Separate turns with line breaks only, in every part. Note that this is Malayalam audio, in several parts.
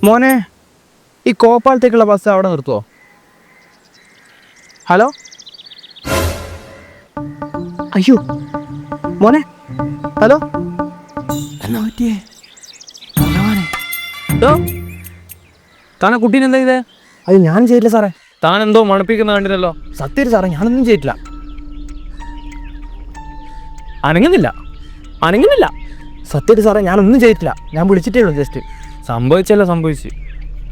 മോനെ, ഈ കോപ്പാലത്തേക്കുള്ള ബസ് അവിടെ നിർത്തുവോ? ഹലോ, അയ്യോ മോനെ, ഹലോ, എന്നാ പറ്റിയേ?
താനെ കുട്ടീനെ എന്താ ചെയ്തേ?
അത് ഞാൻ ചെയ്തില്ല സാറേ.
താൻ എന്തോ മണപ്പിക്കുന്ന കണ്ടില്ലല്ലോ.
സത്യം സാറേ, ഞാനൊന്നും ചെയ്തിട്ടില്ല.
അനങ്ങുന്നില്ല.
സത്യം സാറേ, ഞാനൊന്നും ചെയ്തിട്ടില്ല. ഞാൻ വിളിച്ചിട്ടേ ഉള്ളൂ ജസ്റ്റ്.
സംഭവിച്ചു.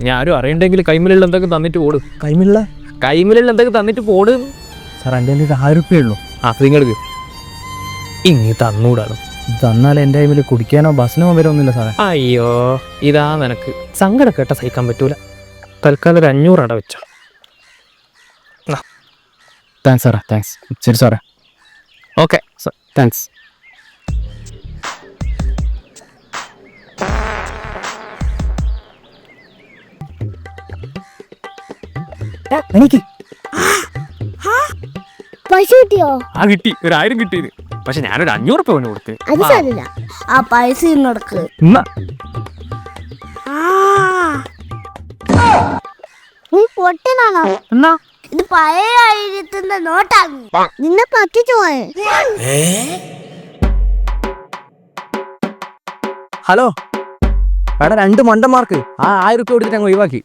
ഞാനും അറിയണ്ടെങ്കിൽ കൈമിലുള്ള എന്തൊക്കെ തന്നിട്ട് പോട്.
കൈമിലുള്ള
എന്തൊക്കെ തന്നിട്ട് പോട്.
സാർ, എൻ്റെ കയ്യിൽ 1000 രൂപയേ ഉള്ളൂ.
നിങ്ങൾക്ക് ഇങ്ങി തന്നൂടാണ്.
തന്നാൽ എൻ്റെ കയ്യിൽ കുടിക്കാനോ ബസ്സിനോ വരുമൊന്നുമില്ല സാറേ.
അയ്യോ, ഇതാ നിനക്ക് സങ്കടം കേട്ട സഹിക്കാൻ പറ്റൂല. തൽക്കാലം ഒരു 500 അട വെച്ചോ.
താങ്ക്സ് സാറേ, താങ്ക്സ്. ശരി സാറേ,
ഓക്കെ,
താങ്ക്സ്. എനിക്ക്
പൈസ കിട്ടിയോ?
കിട്ടി, ഒരു 1000 കിട്ടിയത്. പക്ഷെ ഞാനൊരു 500 രൂപ അവന് കൊടുത്ത്.
അത് സാരില്ല, ആ പൈസ ഇന്നടക്ക്. നീ പൊട്ടനാണോ?
എന്നാ
ഇത് പഴയ 1000ന്റെ നോട്ടാണ്. നിന്നെ പറ്റിച്ചു പോയെ.
ഹലോ എടാ, 2 മണ്ടന്മാർക്ക് ആ 1000 രൂപ കൊടുത്തിട്ട് അങ്ങ് ഒഴിവാക്കി.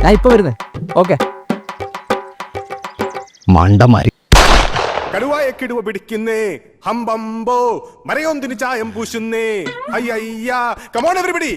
ഞാൻ ഇപ്പൊ വരുന്നേ. ഓക്കെ. മണ്ടന്മാര്
കടുവായക്കിടുവ പിടിക്കുന്നേ, ഹംബംബോ മരയൊന്തിന് ചായം പൂശുന്നേ. അയ്യയ്യ, കമോൺ എവരിബഡി,